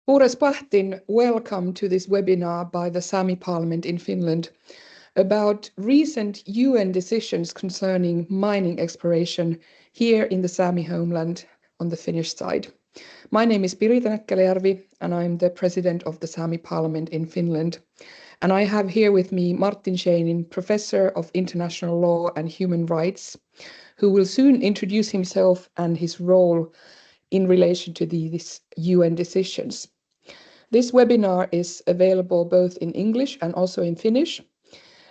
Pahtin, welcome to this webinar by the Sámi Parliament in Finland about recent UN decisions concerning mining exploration here in the Sámi homeland on the Finnish side. My name is Pirita Näkkäläjärvi and I'm the president of the Sámi Parliament in Finland. And I have here with me Martin Scheinin, professor of international law and human rights, who will soon introduce himself and his role in relation to these UN decisions. This webinar is available both in English and also in Finnish.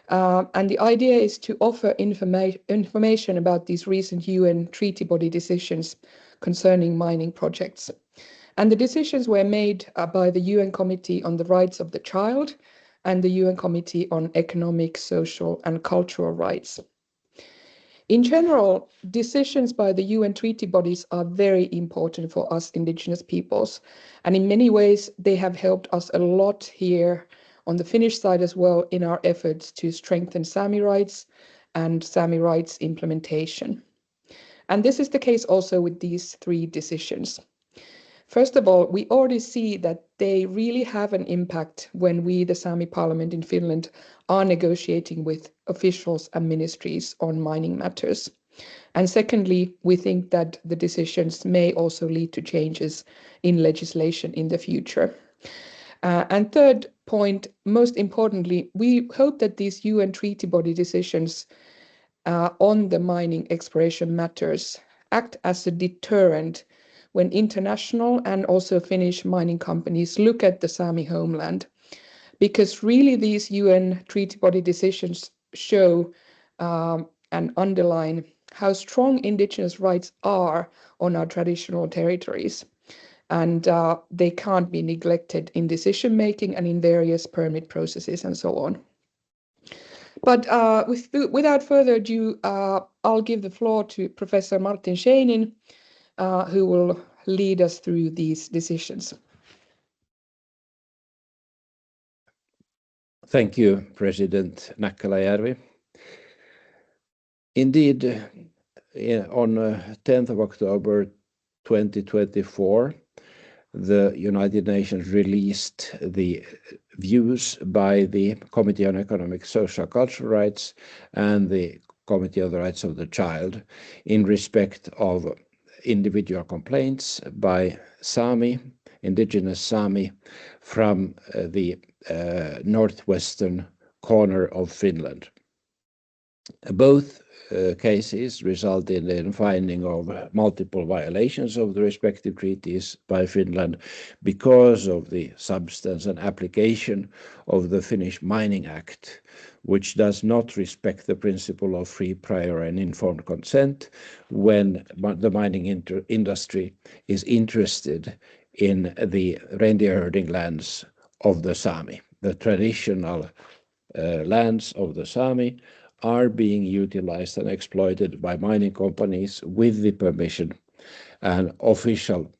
And the idea is to offer information about these recent UN treaty body decisions concerning mining projects. And the decisions were made by the UN Committee on the Rights of the Child and the UN Committee on Economic, Social and Cultural Rights. In general, decisions by the UN treaty bodies are very important for us indigenous peoples, and in many ways they have helped us a lot here on the Finnish side as well in our efforts to strengthen Sámi rights and Sámi rights implementation. And this is the case also with these three decisions. First of all, we already see that they really have an impact when we, the Sámi Parliament in Finland, are negotiating with officials and ministries on mining matters. And secondly, we think that the decisions may also lead to changes in legislation in the future. And third point, most importantly, we hope that these UN treaty body decisions on the mining exploration matters act as a deterrent when international and also Finnish mining companies look at the Sámi homeland, because really these UN treaty body decisions show and underline how strong indigenous rights are on our traditional territories. And they can't be neglected in decision making and in various permit processes and so on. But without further ado, I'll give the floor to Professor Martin Scheinin, who will lead us through these decisions. Thank you, President Näkkäläjärvi. Indeed, on 10th of October 2024, the United Nations released the views by the Committee on Economic, Social and Cultural Rights and the Committee on the Rights of the Child in respect of individual complaints by Sámi, Indigenous Sámi, from the northwestern corner of Finland. Both cases resulted in finding of multiple violations of the respective treaties by Finland because of the substance and application of the Finnish Mining Act, which does not respect the principle of free, prior and informed consent when the mining industry is interested in the reindeer herding lands of the Sámi. The traditional lands of the Sámi are being utilized and exploited by mining companies with the permission and official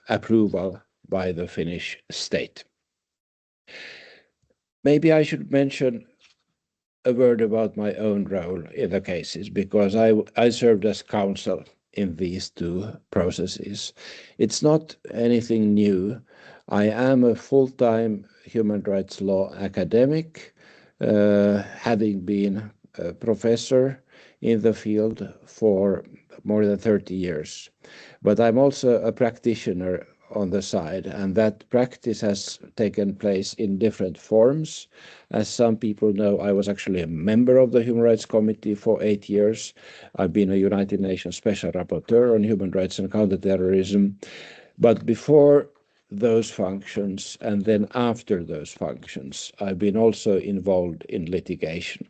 approval by the Finnish state. Maybe I should mention a word about my own role in the cases, because I served as counsel in these two processes. It's not anything new. I am a full-time human rights law academic, having been a professor in the field for more than 30 years. But I'm also a practitioner on the side, and that practice has taken place in different forms. As some people know, I was actually a member of the Human Rights Committee for 8 years. I've been a United Nations Special Rapporteur on Human Rights and Counterterrorism. But before those functions and then after those functions, I've been also involved in litigation.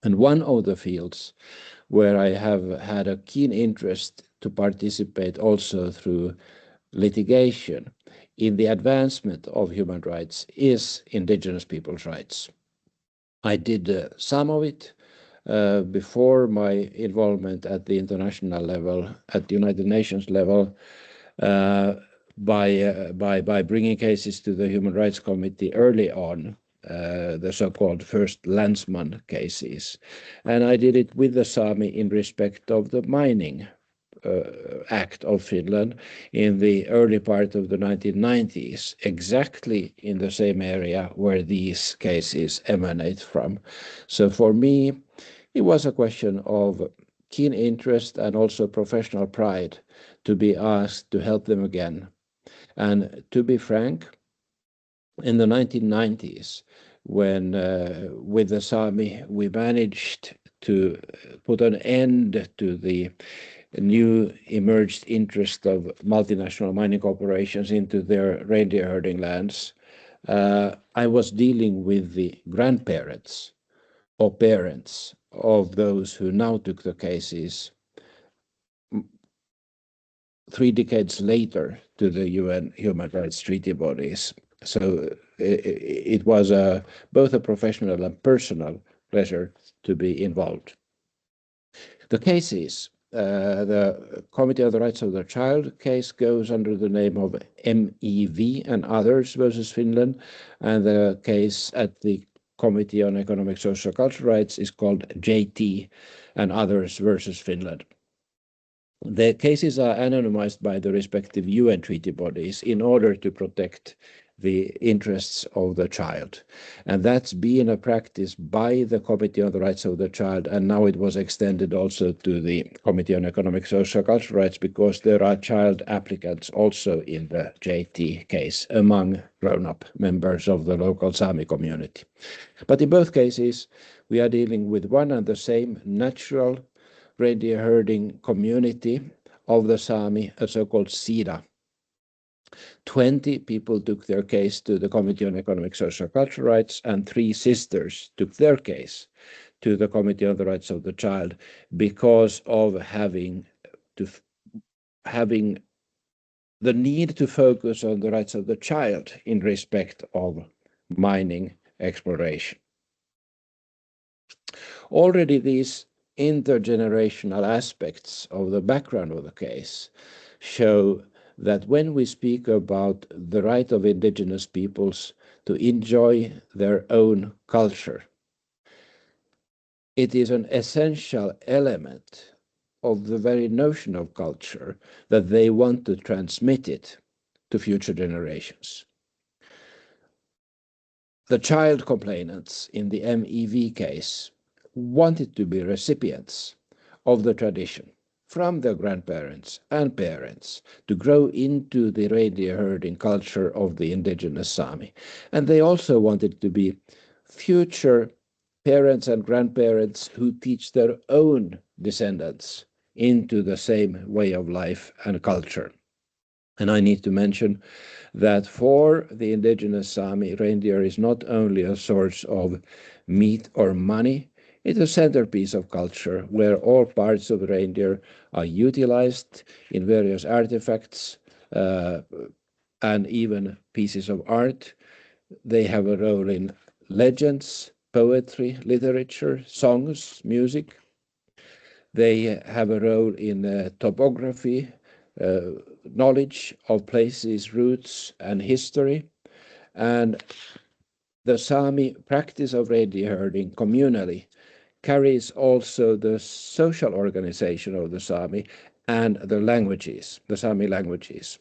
And one of the fields where I have had a keen interest to participate also through litigation in the advancement of human rights is indigenous people's rights. I did some of it before my involvement at the international level, at the United Nations level, by bringing cases to the Human Rights Committee early on, the so-called first landsman cases. And I did it with the Sámi in respect of the mining Act of Finland in the early part of the 1990s, exactly in the same area where these cases emanate from. So for me, it was a question of keen interest and also professional pride to be asked to help them again. And to be frank, in the 1990s, when with the Sámi we managed to put an end to the new emerged interest of multinational mining corporations into their reindeer herding lands, I was dealing with the grandparents or parents of those who now took the cases 3 decades later to the UN Human Rights Treaty bodies. So it was both a professional and personal pleasure to be involved. The cases, the Committee on the Rights of the Child case goes under the name of MEV and others versus Finland, and the case at the Committee on Economic, Social, Cultural Rights is called JT and others versus Finland. The cases are anonymized by the respective UN treaty bodies in order to protect the interests of the child. And that's been a practice by the Committee on the Rights of the Child, and now it was extended also to the Committee on Economic, Social, Cultural Rights, because there are child applicants also in the JT case among grown-up members of the local Sámi community. But in both cases, we are dealing with one and the same natural reindeer herding community of the Sámi, a so-called SIDA. 20 people took their case to the Committee on Economic, Social, Cultural Rights, and 3 sisters took their case to the Committee on the Rights of the Child because of having the need to focus on the rights of the child in respect of mining exploration. Already these intergenerational aspects of the background of the case show that when we speak about the right of indigenous peoples to enjoy their own culture, it is an essential element of the very notion of culture that they want to transmit it to future generations. The child complainants in the MEV case wanted to be recipients of the tradition from their grandparents and parents to grow into the reindeer herding culture of the indigenous Sámi. And they also wanted to be future parents and grandparents who teach their own descendants into the same way of life and culture. And I need to mention that for the indigenous Sámi, reindeer is not only a source of meat or money, it's a centerpiece of culture where all parts of reindeer are utilized in various artifacts and even pieces of art. They have a role in legends, poetry, literature, songs, music. They have a role in topography, knowledge of places, roots, and history. And the Sámi practice of reindeer herding communally carries also the social organization of the Sámi and the languages, the Sámi languages.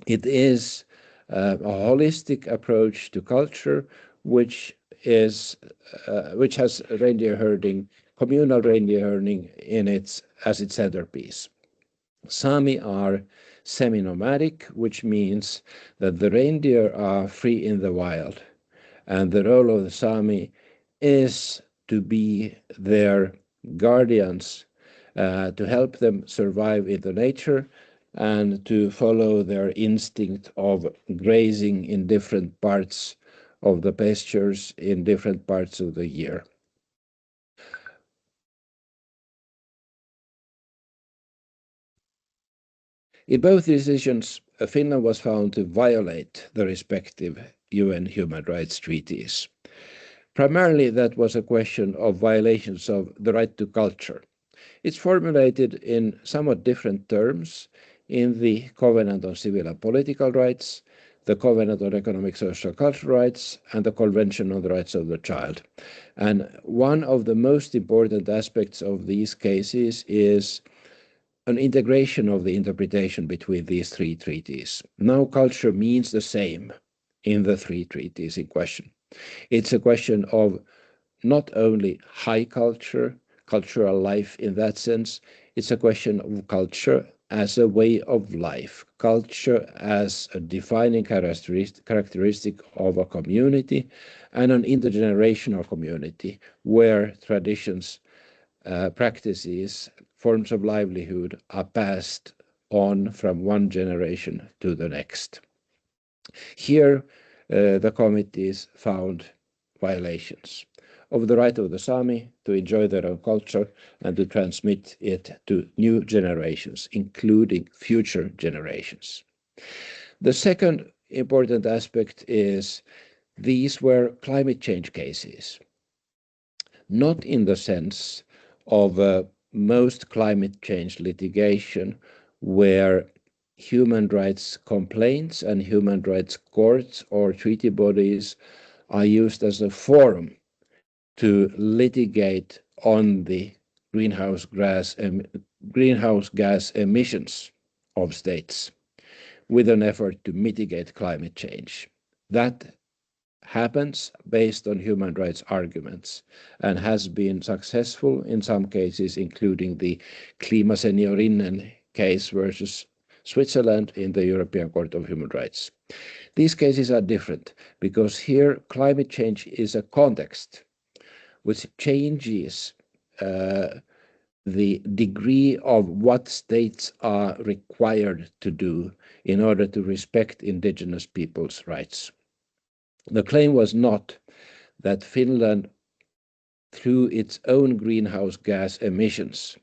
It is a holistic approach to culture, which has reindeer herding, communal reindeer herding as its centerpiece. Sámi are semi-nomadic, which means that the reindeer are free in the wild, and the role of the Sámi is to be their guardians, to help them survive in the nature and to follow their instinct of grazing in different parts of the pastures in different parts of the year. In both decisions, Finland was found to violate the respective UN human rights treaties. Primarily, that was a question of violations of the right to culture. It's formulated in somewhat different terms in the Covenant on Civil and Political Rights, the Covenant on Economic, Social, and Cultural Rights, and the Convention on the Rights of the Child. And one of the most important aspects of these cases is an integration of the interpretation between these three treaties. Now culture means the same in the three treaties in question. It's a question of not only high culture, cultural life in that sense, it's a question of culture as a way of life, culture as a defining characteristic of a community and an intergenerational community where traditions, practices, forms of livelihood are passed on from one generation to the next. Here, the committees found violations of the right of the Sámi to enjoy their own culture and to transmit it to new generations, including future generations. The second important aspect is these were climate change cases, not in the sense of most climate change litigation where human rights complaints and human rights courts or treaty bodies are used as a forum to litigate on the greenhouse gas emissions of states with an effort to mitigate climate change. That happens based on human rights arguments and has been successful in some cases, including the Klimaseniorinnen case versus Switzerland in the European Court of Human Rights. These cases are different because here climate change is a context which changes the degree of what states are required to do in order to respect indigenous peoples' rights. The claim was not that Finland, through its own greenhouse gas emissions,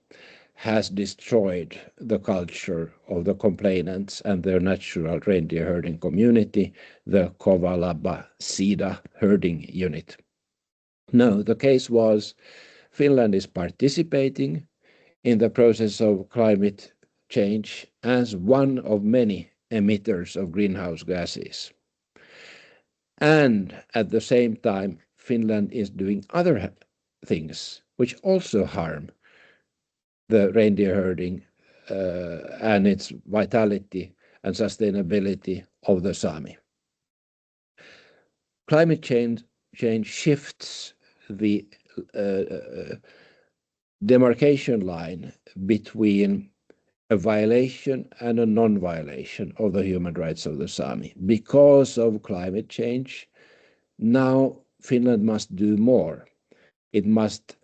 has destroyed the culture of the complainants and their natural reindeer herding community, the Kovalaba-Sida herding unit. No, the case was Finland is participating in the process of climate change as one of many emitters of greenhouse gases. And at the same time, Finland is doing other things which also harm the reindeer herding and its vitality and sustainability of the Sámi. Climate change shifts the demarcation line between a violation and a non-violation of the human rights of the Sámi. Because of climate change, now Finland must do more. It must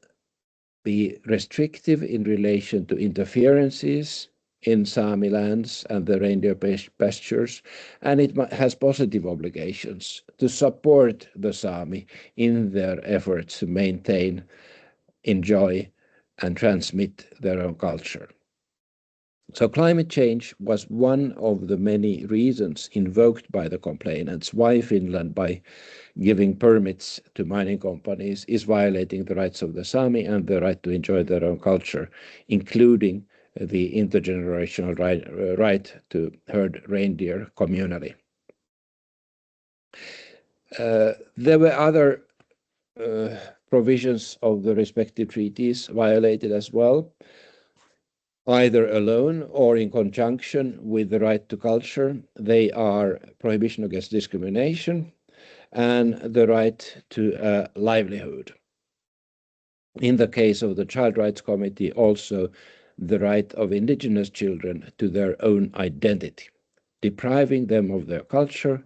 be restrictive in relation to interferences in Sámi lands and the reindeer pastures, and it has positive obligations to support the Sámi in their efforts to maintain, enjoy, and transmit their own culture. So climate change was one of the many reasons invoked by the complainants why Finland, by giving permits to mining companies, is violating the rights of the Sámi and the right to enjoy their own culture, including the intergenerational right to herd reindeer communally. There were other provisions of the respective treaties violated as well, either alone or in conjunction with the right to culture. They are prohibition against discrimination and the right to a livelihood. In the case of the Child Rights Committee, also the right of indigenous children to their own identity. Depriving them of their culture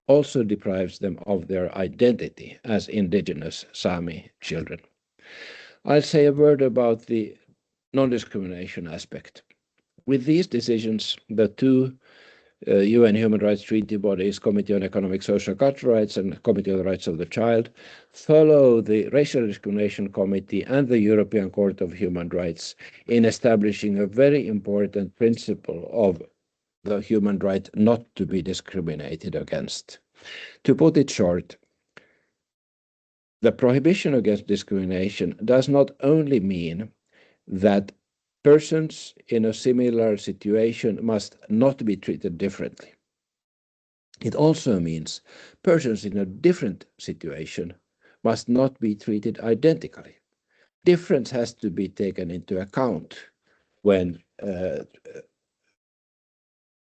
also deprives them of their identity as indigenous Sámi children. I'll say a word about the non-discrimination aspect. With these decisions, the two UN Human Rights Treaty bodies, Committee on Economic, Social, and Cultural Rights and Committee on the Rights of the Child, follow the Racial Discrimination Committee and the European Court of Human Rights in establishing a very important principle of the human right not to be discriminated against. To put it short, the prohibition against discrimination does not only mean that persons in a similar situation must not be treated differently. It also means persons in a different situation must not be treated identically. Difference has to be taken into account when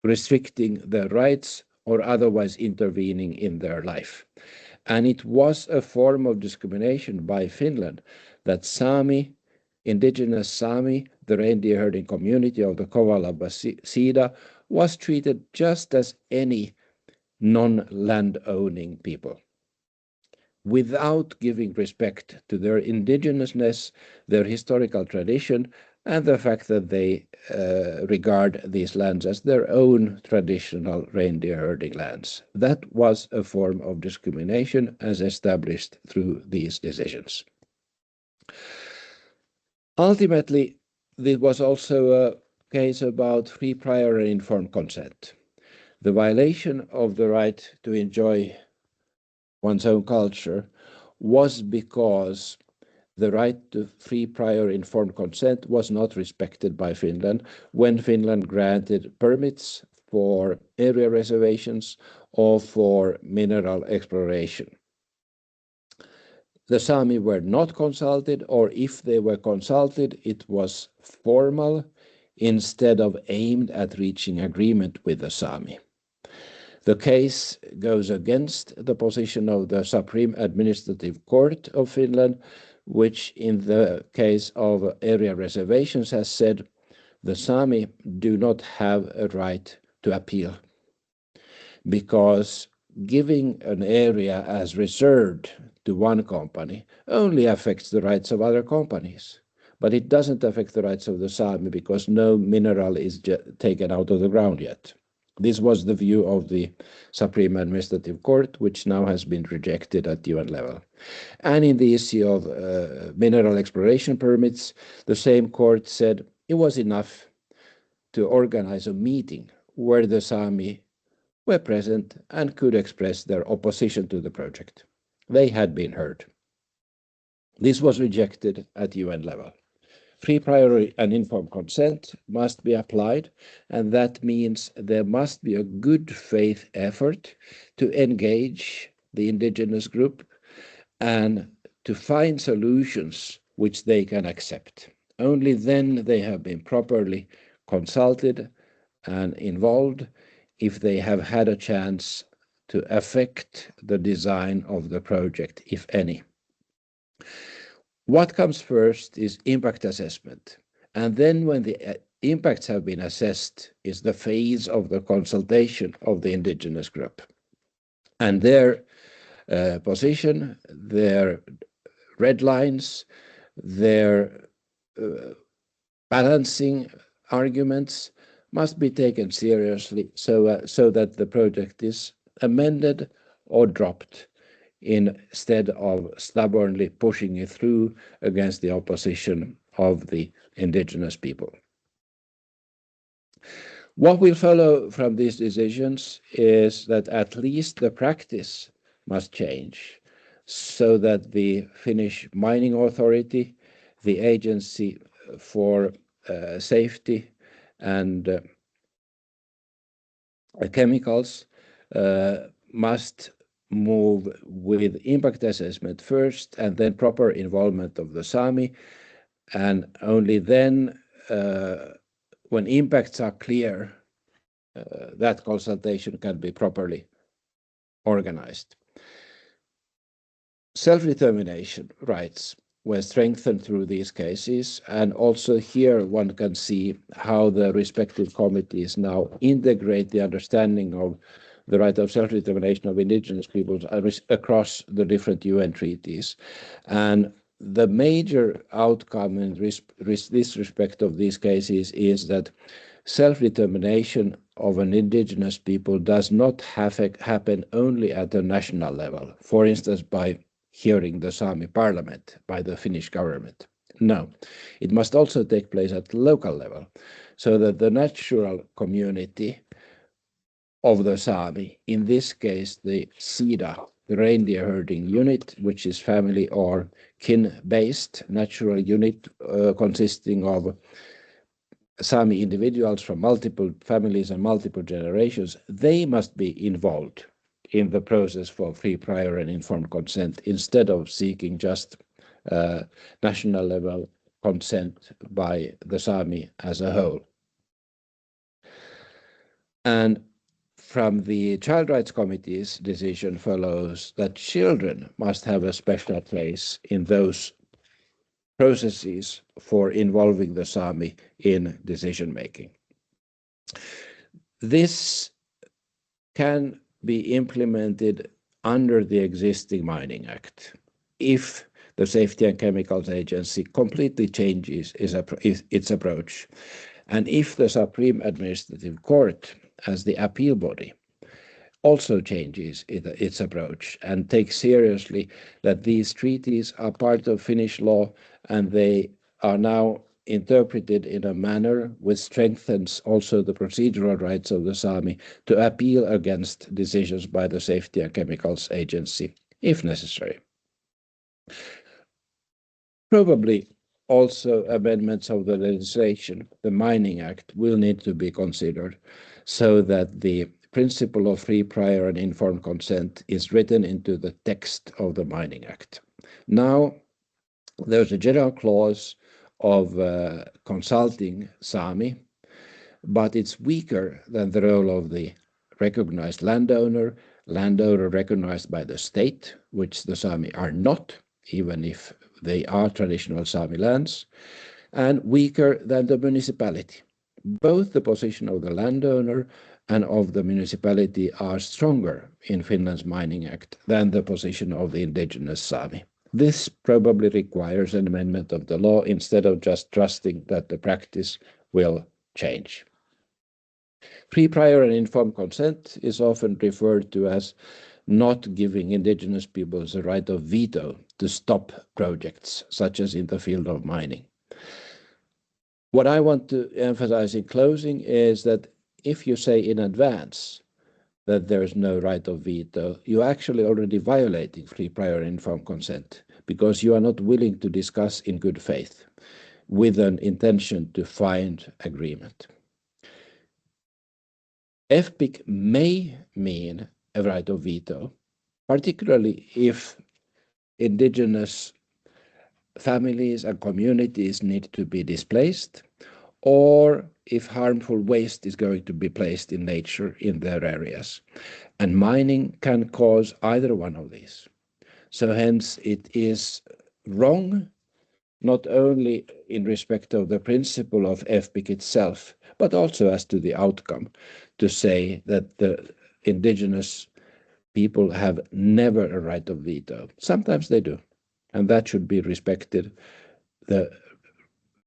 restricting their rights or otherwise intervening in their life. And it was a form of discrimination by Finland that Sámi, Indigenous Sámi, the reindeer herding community of the Kovalaba Sida, was treated just as any non-land owning people, without giving respect to their indigenousness, their historical tradition, and the fact that they regard these lands as their own traditional reindeer herding lands. That was a form of discrimination as established through these decisions. Ultimately, this was also a case about free, prior, and informed consent. The violation of the right to enjoy one's own culture was because the right to free, prior, informed consent was not respected by Finland when Finland granted permits for area reservations or for mineral exploration. The Sámi were not consulted, or if they were consulted, it was formal instead of aimed at reaching agreement with the Sámi. The case goes against the position of the Supreme Administrative Court of Finland, which in the case of area reservations has said the Sámi do not have a right to appeal, because giving an area as reserved to one company only affects the rights of other companies, but it doesn't affect the rights of the Sámi because no mineral is taken out of the ground yet. This was the view of the Supreme Administrative Court, which now has been rejected at UN level. And in the issue of mineral exploration permits, the same court said it was enough to organize a meeting where the Sámi were present and could express their opposition to the project. They had been heard. This was rejected at UN level. Free, prior, and informed consent must be applied, and that means there must be a good faith effort to engage the indigenous group and to find solutions which they can accept. Only then they have been properly consulted and involved, if they have had a chance to affect the design of the project, if any. What comes first is impact assessment. And then when the impacts have been assessed is the phase of the consultation of the indigenous group. And their position, their red lines, their balancing arguments must be taken seriously so that the project is amended or dropped instead of stubbornly pushing it through against the opposition of the indigenous people. What will follow from these decisions is that at least the practice must change so that the Finnish Mining Authority, the Agency for Safety and Chemicals, must move with impact assessment first and then proper involvement of the Sámi, and only then when impacts are clear that consultation can be properly organized. Self-determination rights were strengthened through these cases, and also here one can see how the respective committees now integrate the understanding of the right of self-determination of indigenous peoples across the different UN treaties. And the major outcome in this respect of these cases is that self-determination of an indigenous people does not happen only at the national level, for instance by hearing the Sámi Parliament by the Finnish government. No, it must also take place at the local level, so that the natural community of the Sámi, in this case the Sida, the reindeer herding unit, which is family or kin-based natural unit consisting of Sámi individuals from multiple families and multiple generations, they must be involved in the process for free, prior, and informed consent instead of seeking just national level consent by the Sámi as a whole. And from the Child Rights Committee's decision follows that children must have a special place in those processes for involving the Sámi in decision making. This can be implemented under the existing Mining Act if the Safety and Chemicals Agency completely changes its approach, and if the Supreme Administrative Court, as the appeal body, also changes its approach and takes seriously that these treaties are part of Finnish law and they are now interpreted in a manner which strengthens also the procedural rights of the Sámi to appeal against decisions by the Safety and Chemicals Agency, if necessary. Probably also amendments of the legislation, the Mining Act, will need to be considered so that the principle of free, prior and informed consent is written into the text of the Mining Act. Now, there's a general clause of consulting Sámi, but it's weaker than the role of the recognized landowner recognized by the state, which the Sámi are not, even if they are traditional Sámi lands, and weaker than the municipality. Both the position of the landowner and of the municipality are stronger in Finland's Mining Act than the position of the Indigenous Sámi. This probably requires an amendment of the law instead of just trusting that the practice will change. Free, prior and informed consent is often referred to as not giving Indigenous peoples the right of veto to stop projects, such as in the field of mining. What I want to emphasize in closing is that if you say in advance that there is no right of veto, you're actually already violating free, prior and informed consent because you are not willing to discuss in good faith with an intention to find agreement. FPIC may mean a right of veto, particularly if Indigenous families and communities need to be displaced, or if harmful waste is going to be placed in nature in their areas. And mining can cause either one of these. So hence it is wrong, not only in respect of the principle of FPIC itself, but also as to the outcome, to say that the Indigenous people have never a right of veto. Sometimes they do, and that should be respected. The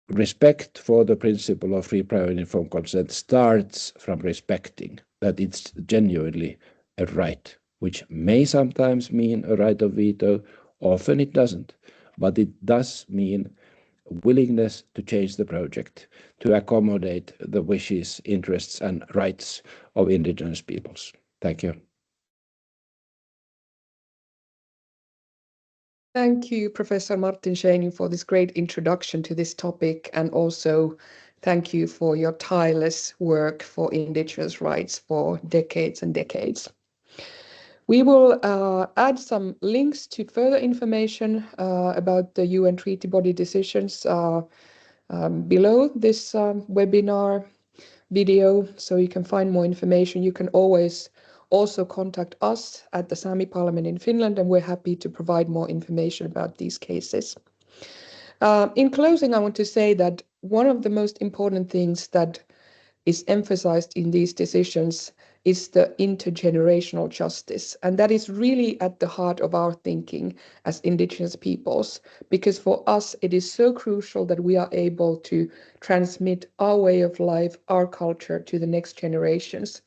respect for the principle of free, prior and informed consent starts from respecting that it's genuinely a right, which may sometimes mean a right of veto, often it doesn't, but it does mean willingness to change the project to accommodate the wishes, interests and rights of Indigenous peoples. Thank you. Thank you, Professor Martin Scheinin, for this great introduction to this topic, and also thank you for your tireless work for Indigenous rights for decades and decades. We will add some links to further information about the UN treaty body decisions below this webinar video, so you can find more information. You can always also contact us at the Sámi Parliament in Finland, and we're happy to provide more information about these cases. In closing, I want to say that one of the most important things that is emphasized in these decisions is the intergenerational justice. And that is really at the heart of our thinking as Indigenous peoples, because for us, it is so crucial that we are able to transmit our way of life, our culture to the next generations.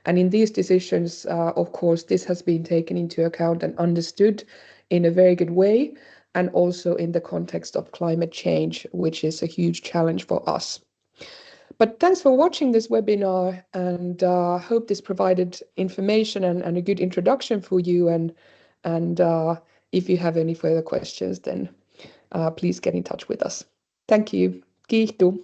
And in these decisions, of course, this has been taken into account and understood in a very good way, and also in the context of climate change, which is a huge challenge for us. But thanks for watching this webinar, and hope this provided information and a good introduction for you. And if you have any further questions, then please get in touch with us. Thank you. Kiitos.